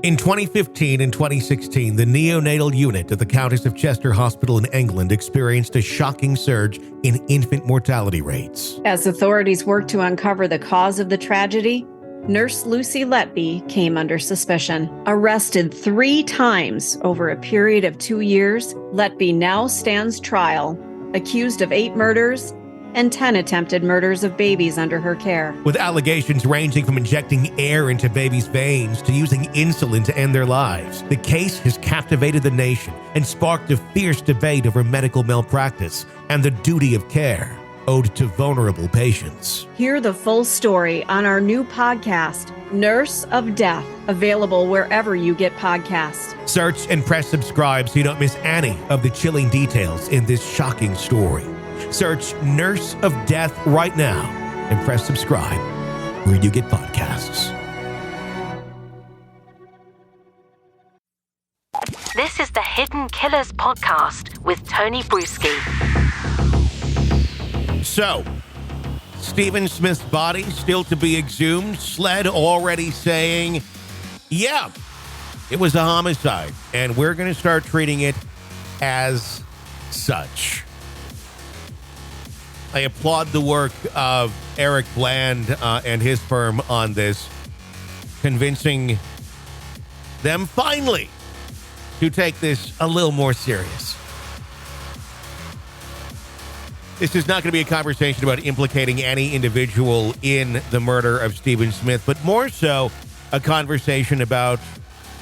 In 2015 and 2016, the neonatal unit at the Countess of Chester Hospital in England experienced a shocking surge in infant mortality rates. As authorities worked to uncover the cause of the tragedy, Nurse Lucy Letby came under suspicion. Arrested 3 times over a period of 2 years, Letby now stands trial, accused of 8 murders and 10 attempted murders of babies under her care. With allegations ranging from injecting air into babies' veins to using insulin to end their lives, the case has captivated the nation and sparked a fierce debate over medical malpractice and the duty of care owed to vulnerable patients. Hear the full story on our new podcast, Nurse of Death, available wherever you get podcasts. Search and press subscribe so you don't miss any of the chilling details in this shocking story. Search Nurse of Death right now and press subscribe where you get podcasts. This is the Hidden Killers podcast with Tony Bruschi. So, Stephen Smith's body still to be exhumed. SLED already saying, yeah, it was a homicide, and we're going to start treating it as such. I applaud the work of Eric Bland and his firm on this, convincing them finally to take this a little more serious. This is not going to be a conversation about implicating any individual in the murder of Stephen Smith, but more so a conversation about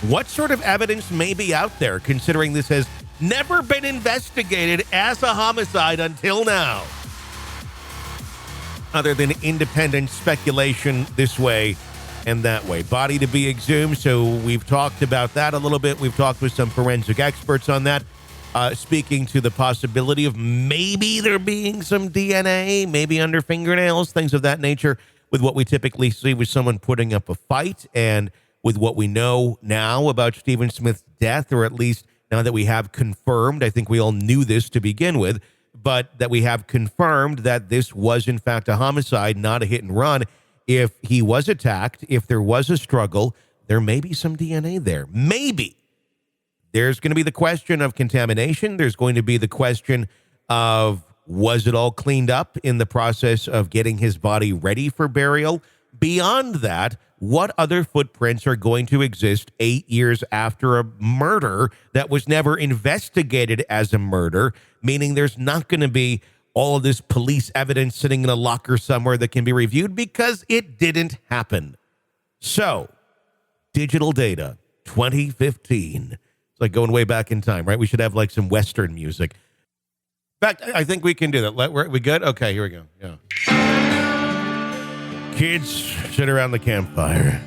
what sort of evidence may be out there, considering this has never been investigated as a homicide until now, other than independent speculation this way and that way. Body to be exhumed, so we've talked about that a little bit. We've talked with some forensic experts on that, speaking to the possibility of maybe there being some DNA, maybe under fingernails, things of that nature, with what we typically see with someone putting up a fight, and with what we know now about Stephen Smith's death, or at least now that we have confirmed, I think we all knew this to begin with, but that we have confirmed that this was in fact a homicide, not a hit and run. If he was attacked, if there was a struggle, there may be some DNA there. Maybe. There's going to be the question of contamination. There's going to be the question of, was it all cleaned up in the process of getting his body ready for burial? Beyond that, what other footprints are going to exist 8 years after a murder that was never investigated as a murder, meaning there's not going to be all of this police evidence sitting in a locker somewhere that can be reviewed because it didn't happen. So, digital data, 2015. It's like going way back in time, right? We should have like some Western music. In fact, I think we can do that. We good? Okay, here we go. Yeah. Kids, sit around the campfire.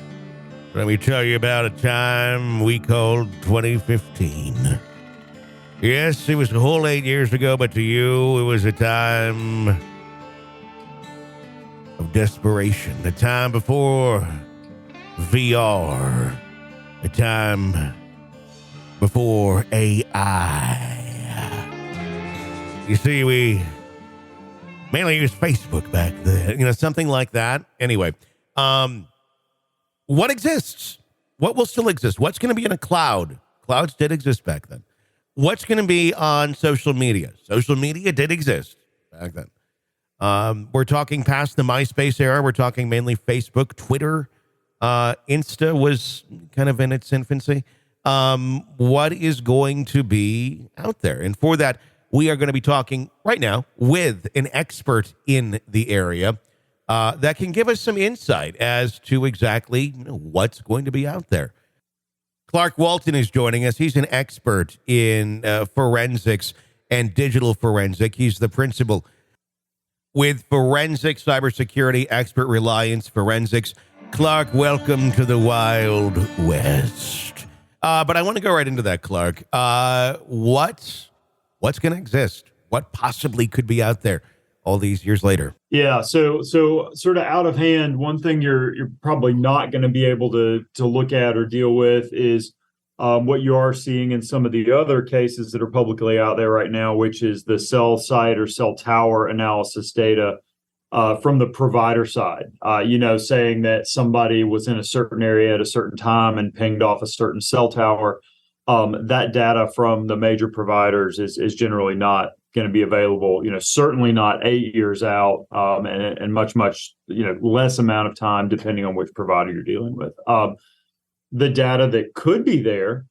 Let me tell you about a time we called 2015. Yes, it was a whole 8 years ago, but to you, it was a time of desperation. A time before VR. A time before AI. You see, we mainly used Facebook back then, something like that. Anyway, what exists? What will still exist? What's going to be in a cloud? Clouds did exist back then. What's going to be on social media? Social media did exist back then. We're talking past the MySpace era. We're talking mainly Facebook, Twitter. Insta was kind of in its infancy. What is going to be out there? And for that, we are going to be talking right now with an expert in the area that can give us some insight as to exactly what's going to be out there. Clark Walton is joining us. He's an expert in forensics and digital forensic. He's the principal with Forensic Cybersecurity Expert Reliance Forensics. Clark, welcome to the Wild West. But I want to go right into that, Clark. What's going to exist? What possibly could be out there all these years later? Yeah, so sort of out of hand, one thing you're probably not going to be able to look at or deal with is what you are seeing in some of the other cases that are publicly out there right now, which is the cell site or cell tower analysis data. from the provider side, saying that somebody was in a certain area at a certain time and pinged off a certain cell tower. That data from the major providers is generally not going to be available, certainly not 8 years out, and much, less amount of time, depending on which provider you're dealing with. The data that could be there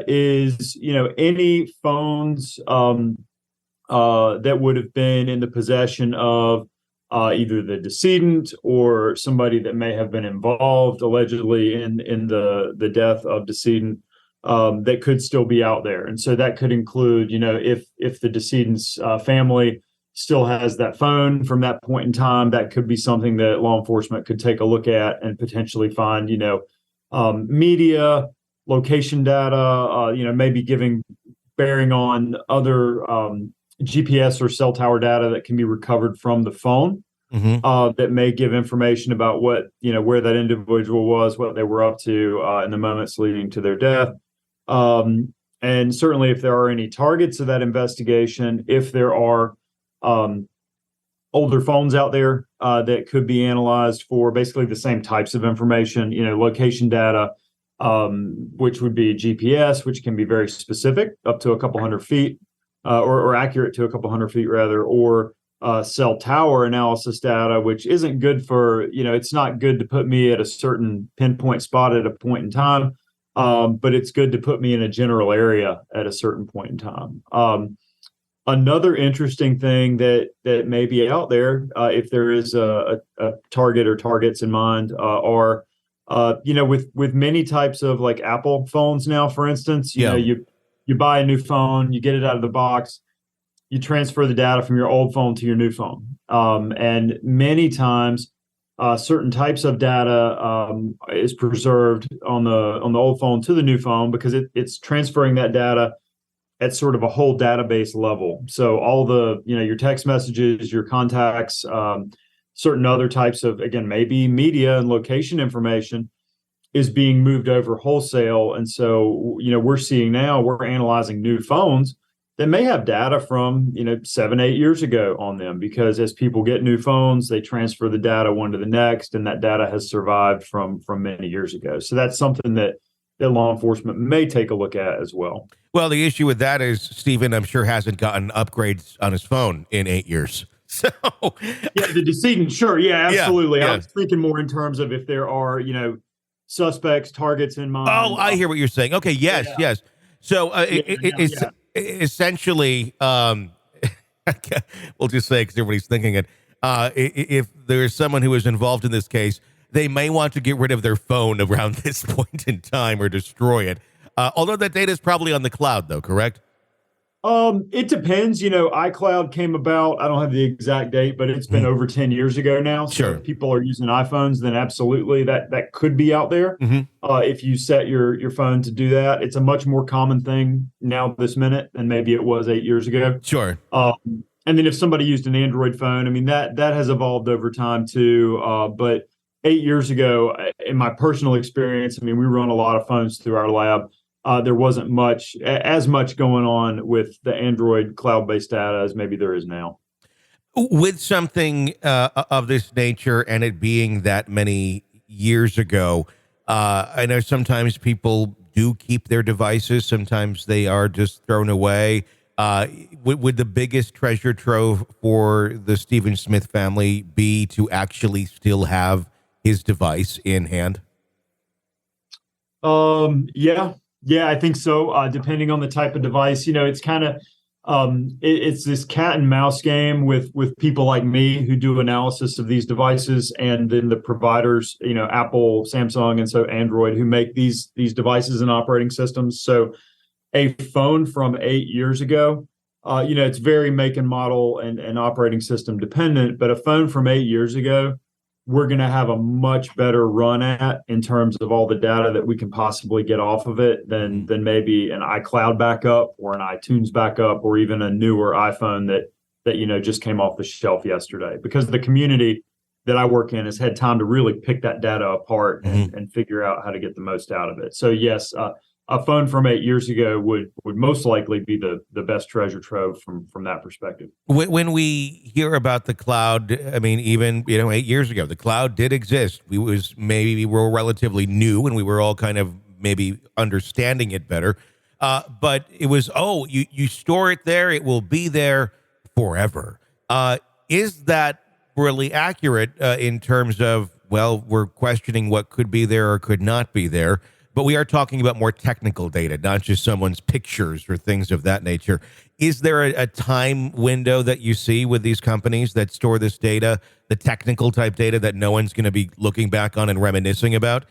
is, any phones that would have been in the possession of either the decedent or somebody that may have been involved allegedly in the death of decedent, that could still be out there. And so that could include, if the decedent's family still has that phone from that point in time, that could be something that law enforcement could take a look at and potentially find, media, location data, maybe giving bearing on other GPS or cell tower data that can be recovered from the phone. That may give information about what, where that individual was, what they were up to in the moments leading to their death. And certainly if there are any targets of that investigation, if there are older phones out there that could be analyzed for basically the same types of information, location data, which would be GPS, which can be very specific, up to a couple hundred feet, or accurate to a couple hundred feet rather, or cell tower analysis data, which isn't good for, it's not good to put me at a certain pinpoint spot at a point in time, but it's good to put me in a general area at a certain point in time. Another interesting thing that may be out there, if there is a target or targets in mind, are, with many types of like Apple phones now, for instance, you buy a new phone, you get it out of the box, you transfer the data from your old phone to your new phone. And many times, certain types of data is preserved on the old phone to the new phone because it's transferring that data at sort of a whole database level. So all the, your text messages, your contacts, certain other types of, again, maybe media and location information is being moved over wholesale. And so, we're seeing now, we're analyzing new phones that may have data from, 7, 8 years ago on them, because as people get new phones, they transfer the data one to the next, and that data has survived from many years ago. So that's something that law enforcement may take a look at as well. Well, the issue with that is Stephen, I'm sure, hasn't gotten upgrades on his phone in 8 years. So yeah, the decedent, sure. Yeah, absolutely. Yeah. I was thinking more in terms of if there are, suspects, targets in mind. Oh, I hear what you're saying. Okay. Yes. Yeah. Yes. So it's essentially, we'll just say, because everybody's thinking it, if there's someone who is involved in this case, they may want to get rid of their phone around this point in time or destroy it. Although that data is probably on the cloud, though, correct? It depends. iCloud came about, I don't have the exact date, but it's been over 10 years ago now. So Sure. if people are using iPhones, then absolutely that could be out there. If you set your phone to do that. It's a much more common thing now this minute than maybe it was 8 years ago. Sure. And then if somebody used an Android phone, I mean, that has evolved over time too. But 8 years ago, in my personal experience, I mean, we run a lot of phones through our lab. There wasn't as much going on with the Android cloud-based data as maybe there is now. With something of this nature and it being that many years ago, I know sometimes people do keep their devices. Sometimes they are just thrown away. Would the biggest treasure trove for the Stephen Smith family be to actually still have his device in hand? Yeah, I think so. Depending on the type of device, it's kind of it's this cat and mouse game with people like me who do analysis of these devices, and then the providers, Apple, Samsung, and so Android, who make these devices and operating systems. So a phone from 8 years ago, it's very make and model and operating system dependent, but a phone from 8 years ago, we're going to have a much better run at in terms of all the data that we can possibly get off of it than maybe an iCloud backup or an iTunes backup or even a newer iPhone that just came off the shelf yesterday, because the community that I work in has had time to really pick that data apart and figure out how to get the most out of it. So yes, a phone from 8 years ago would most likely be the best treasure trove from that perspective. When we hear about the cloud, I mean, even 8 years ago, the cloud did exist. We were relatively new, and we were all kind of maybe understanding it better. But it was, you store it there, it will be there forever. Is that really accurate in terms of, well, we're questioning what could be there or could not be there, but we are talking about more technical data, not just someone's pictures or things of that nature. Is there a time window that you see with these companies that store this data, the technical type data that no one's going to be looking back on and reminiscing about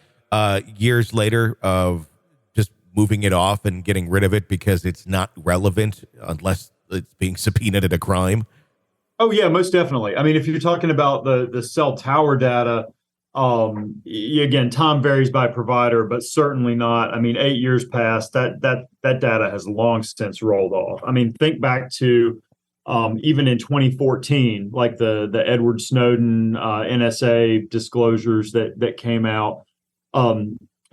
years later of just moving it off and getting rid of it because it's not relevant unless it's being subpoenaed at a crime? Oh, yeah, most definitely. I mean, if you're talking about the cell tower data, again, time varies by provider, but certainly not. I mean, 8 years past, that data has long since rolled off. I mean, think back to even in 2014, like the Edward Snowden NSA disclosures that came out.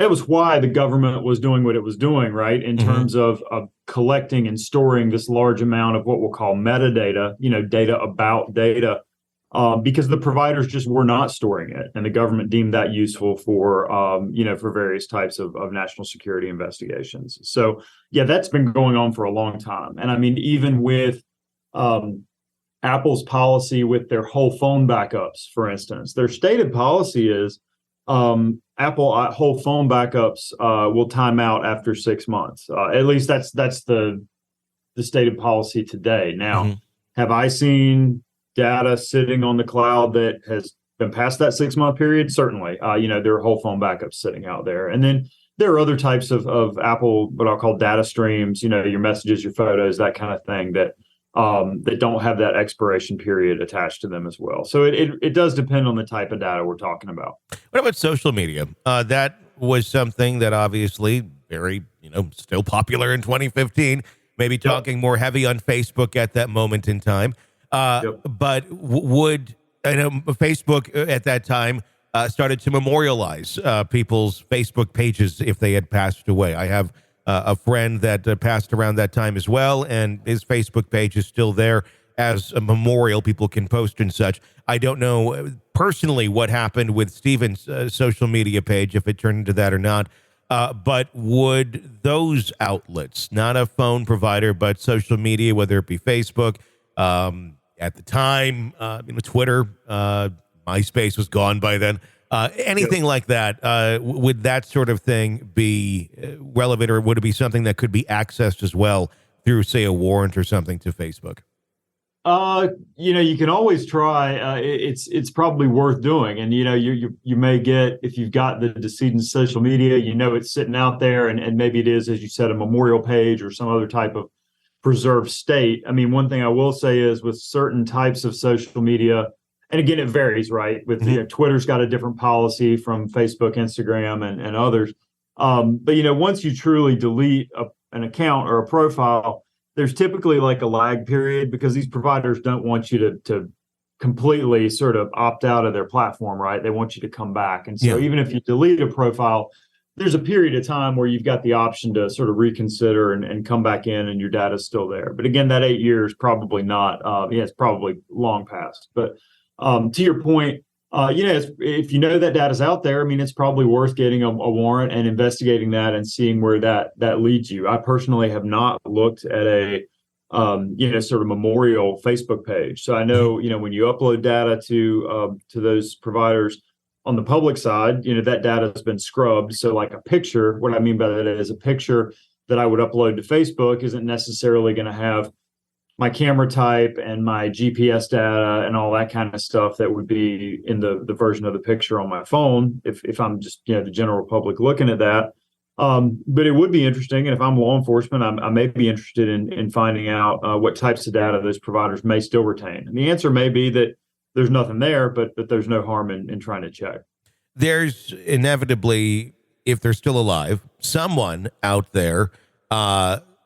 It was why the government was doing what it was doing, right? In terms of collecting and storing this large amount of what we'll call metadata, data about data, because the providers just were not storing it. And the government deemed that useful for various types of national security investigations. So, yeah, that's been going on for a long time. And I mean, even with Apple's policy with their whole phone backups, for instance, their stated policy is Apple whole phone backups will time out after 6 months. At least that's the stated policy today. Now, have I seen data sitting on the cloud that has been past that 6 month period? Certainly. There are whole phone backups sitting out there. And then there are other types of Apple, what I'll call data streams, your messages, your photos, that kind of thing that don't have that expiration period attached to them as well. So it does depend on the type of data we're talking about. What about social media? That was something that obviously very, still popular in 2015, maybe talking more heavy on Facebook at that moment in time. But I know Facebook at that time started to memorialize people's Facebook pages if they had passed away. I have a friend that passed around that time as well, and his Facebook page is still there as a memorial. People can post and such. I don't know personally what happened with Steven's social media page, if it turned into that or not. But would those outlets, not a phone provider, but social media, whether it be Facebook, at the time, Twitter, MySpace was gone by then. Anything like that, would that sort of thing be relevant, or would it be something that could be accessed as well through, say, a warrant or something to Facebook? You can always try. It's probably worth doing, and you may get, if you've got the decedent's social media, it's sitting out there, and maybe it is, as you said, a memorial page or some other type of preserved state. I mean, one thing I will say is with certain types of social media. And again, it varies, right? With Twitter's got a different policy from Facebook, Instagram, and others. But once you truly delete an account or a profile, there's typically like a lag period because these providers don't want you to completely sort of opt out of their platform, right? They want you to come back. And so even if you delete a profile, there's a period of time where you've got the option to sort of reconsider and come back in, and your data's still there. But again, that 8 years probably not. It's probably long past. But to your point, if that data's out there, I mean, it's probably worth getting a warrant and investigating that and seeing where that leads you. I personally have not looked at a, sort of memorial Facebook page. So I know, when you upload data to those providers on the public side, that data has been scrubbed. So like a picture, what I mean by that is a picture that I would upload to Facebook isn't necessarily going to have my camera type and my GPS data and all that kind of stuff that would be in the version of the picture on my phone if I'm just the general public looking at that. But it would be interesting, and if I'm law enforcement, I may be interested in finding out what types of data those providers may still retain. And the answer may be that there's nothing there, but there's no harm in trying to check. There's inevitably, if they're still alive, someone out there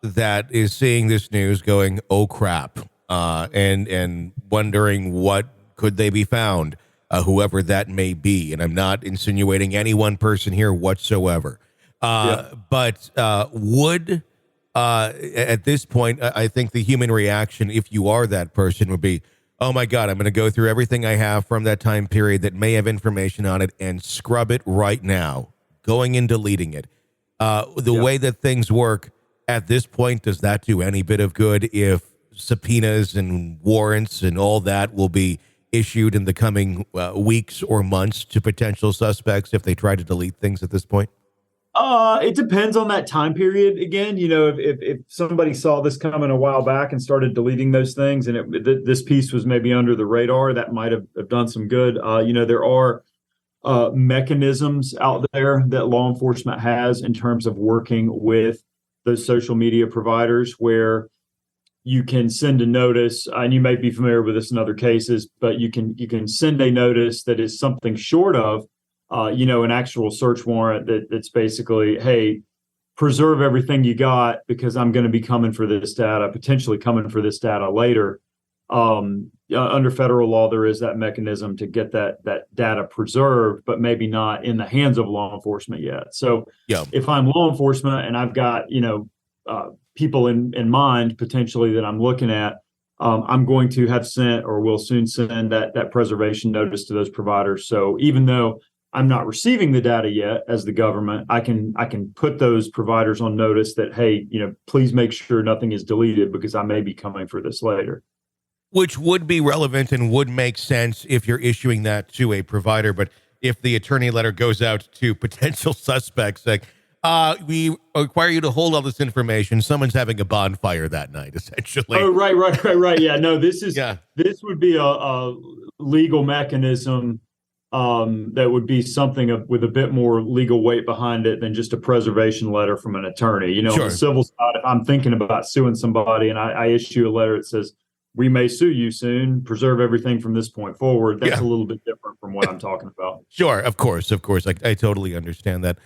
that is seeing this news going, oh crap, and wondering what could they be found, whoever that may be. And I'm not insinuating any one person here whatsoever. But would at this point, I think the human reaction, if you are that person, would be, oh my God, I'm going to go through everything I have from that time period that may have information on it and scrub it right now, going and deleting it. The way that things work at this point, does that do any bit of good if subpoenas and warrants and all that will be issued in the coming weeks or months to potential suspects if they try to delete things at this point? It depends on that time period. Again, if somebody saw this coming a while back and started deleting those things, and this piece was maybe under the radar, that might have done some good. There are mechanisms out there that law enforcement has in terms of working with those social media providers, where you can send a notice, and you may be familiar with this in other cases, but you can send a notice that is something short of an actual search warrant that's basically, hey, preserve everything you got because I'm going to be coming for this data, potentially coming for this data later. Under federal law, there is that mechanism to get that data preserved, but maybe not in the hands of law enforcement yet. So if I'm law enforcement and I've got, people in mind potentially that I'm looking at, I'm going to have sent or will soon send that preservation notice to those providers. So even though I'm not receiving the data yet as the government, I can put those providers on notice that, hey, please make sure nothing is deleted because I may be coming for this later. Which would be relevant and would make sense if you're issuing that to a provider. But if the attorney letter goes out to potential suspects, like, we require you to hold all this information, someone's having a bonfire that night, essentially. Oh, right. Yeah, no, this would be a legal mechanism that would be something with a bit more legal weight behind it than just a preservation letter from an attorney. On the civil side, if I'm thinking about suing somebody and I issue a letter that says, we may sue you soon, preserve everything from this point forward, that's a little bit different from what I'm talking about. Sure, of course. I totally understand that.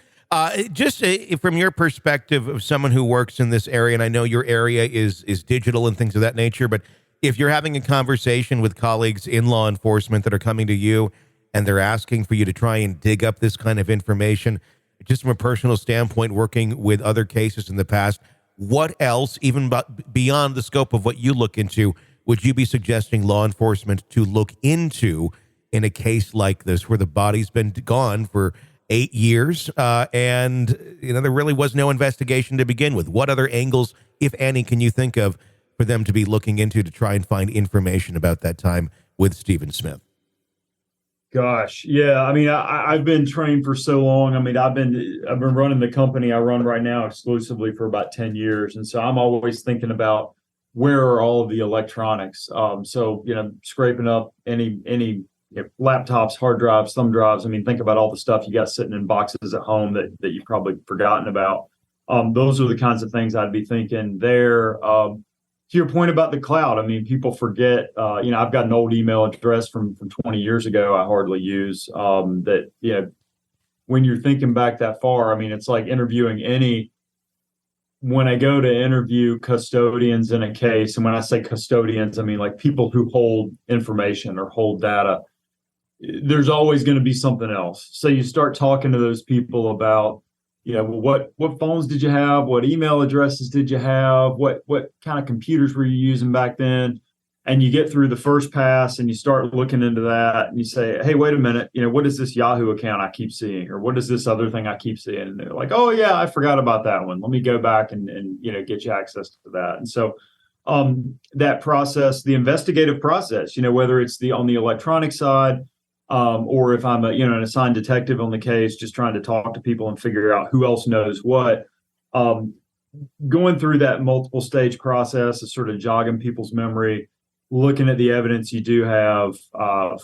Just from your perspective of someone who works in this area, and I know your area is digital and things of that nature, but if you're having a conversation with colleagues in law enforcement that are coming to you and they're asking for you to try and dig up this kind of information, just from a personal standpoint, working with other cases in the past, what else, even beyond the scope of what you look into, would you be suggesting law enforcement to look into in a case like this where the body's been gone for 8 years and there really was no investigation to begin with? What other angles, if any, can you think of for them to be looking into to try and find information about that time with Stephen Smith? Gosh, yeah. I mean, I've been trained for so long. I mean, I've been running the company I run right now exclusively for about 10 years, and so I'm always thinking about where are all of the electronics. So scraping up any laptops, hard drives, thumb drives. I mean, think about all the stuff you got sitting in boxes at home that you've probably forgotten about. Those are the kinds of things I'd be thinking there. To your point about the cloud, I mean, people forget, I've got an old email address from 20 years ago I hardly use, that, when you're thinking back that far, I mean, it's like interviewing when I go to interview custodians in a case, and when I say custodians, I mean like people who hold information or hold data, there's always going to be something else. So you start talking to those people about, what phones did you have? What email addresses did you have? What kind of computers were you using back then? And you get through the first pass and you start looking into that and you say, hey, wait a minute, what is this Yahoo account I keep seeing? Or what is this other thing I keep seeing? And they're like, oh yeah, I forgot about that one. Let me go back and get you access to that. And so that process, the investigative process, whether it's on the electronic side, or if I'm an assigned detective on the case, just trying to talk to people and figure out who else knows what, going through that multiple stage process is sort of jogging people's memory, looking at the evidence you do have,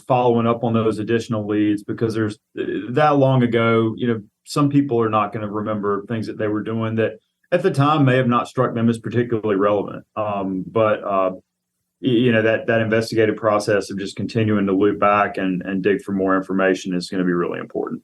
following up on those additional leads, because there's that long ago, some people are not going to remember things that they were doing that at the time may have not struck them as particularly relevant. But that investigative process of just continuing to loop back and dig for more information is going to be really important.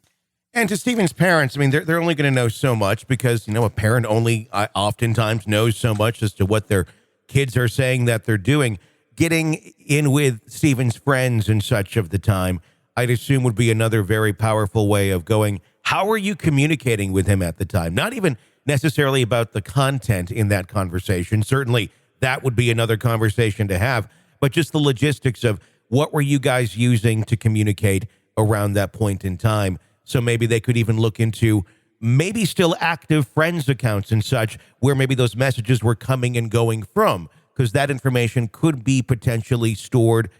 And to Stephen's parents, I mean, they're only going to know so much because, a parent only oftentimes knows so much as to what their kids are saying that they're doing. Getting in with Stephen's friends and such of the time, I'd assume would be another very powerful way of going, how are you communicating with him at the time? Not even necessarily about the content in that conversation. Certainly that would be another conversation to have, but just the logistics of what were you guys using to communicate around that point in time. So maybe they could even look into maybe still active friends accounts and such, where maybe those messages were coming and going from, because that information could be potentially stored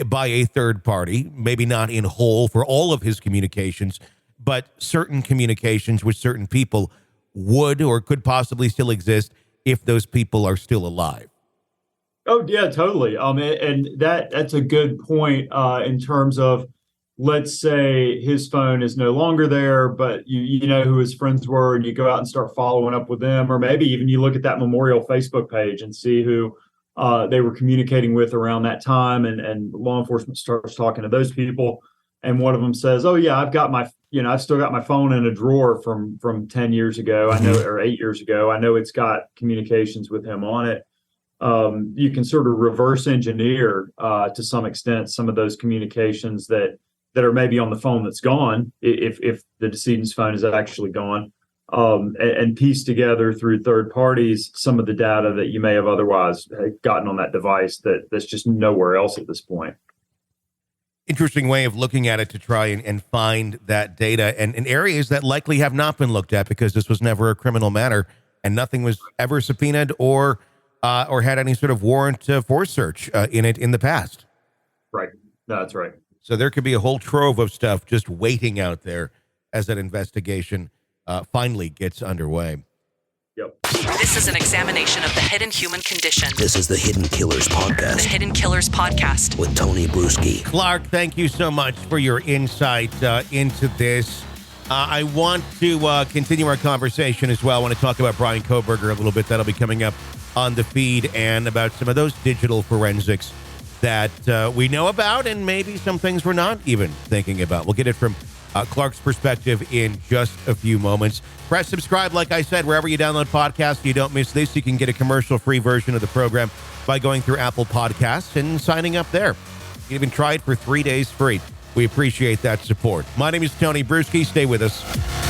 by a third party, maybe not in whole for all of his communications, but certain communications with certain people would or could possibly still exist if those people are still alive. Oh yeah, totally. And that's a good point in terms of, let's say his phone is no longer there, but you know who his friends were, and you go out and start following up with them, or maybe even you look at that memorial Facebook page and see who they were communicating with around that time, and law enforcement starts talking to those people, and one of them says, "Oh yeah, I've still got my phone in a drawer from 10 years ago. I know, or 8 years ago. I know it's got communications with him on it." You can sort of reverse engineer to some extent some of those communications that are maybe on the phone that's gone, if the decedent's phone is actually gone, and piece together through third parties some of the data that you may have otherwise gotten on that device that's just nowhere else at this point. Interesting way of looking at it to try and find that data and in areas that likely have not been looked at, because this was never a criminal matter and nothing was ever subpoenaed or had any sort of warrant for search in it in the past. Right. No, that's right. So there could be a whole trove of stuff just waiting out there as that investigation finally gets underway. Yep. This is an examination of the hidden human condition. This is the Hidden Killers Podcast. The Hidden Killers Podcast. With Tony Bruschi. Clark, thank you so much for your insight into this. I want to continue our conversation as well. I want to talk about Bryan Kohberger a little bit. That'll be coming up on the feed, and about some of those digital forensics that we know about, and maybe some things we're not even thinking about. We'll get it from Clark's perspective in just a few moments. Press subscribe, like I said, wherever you download podcasts. You don't miss this. You can get a commercial-free version of the program by going through Apple Podcasts and signing up there. You can even try it for 3 days free. We appreciate that support. My name is Tony Bruschi. Stay with us.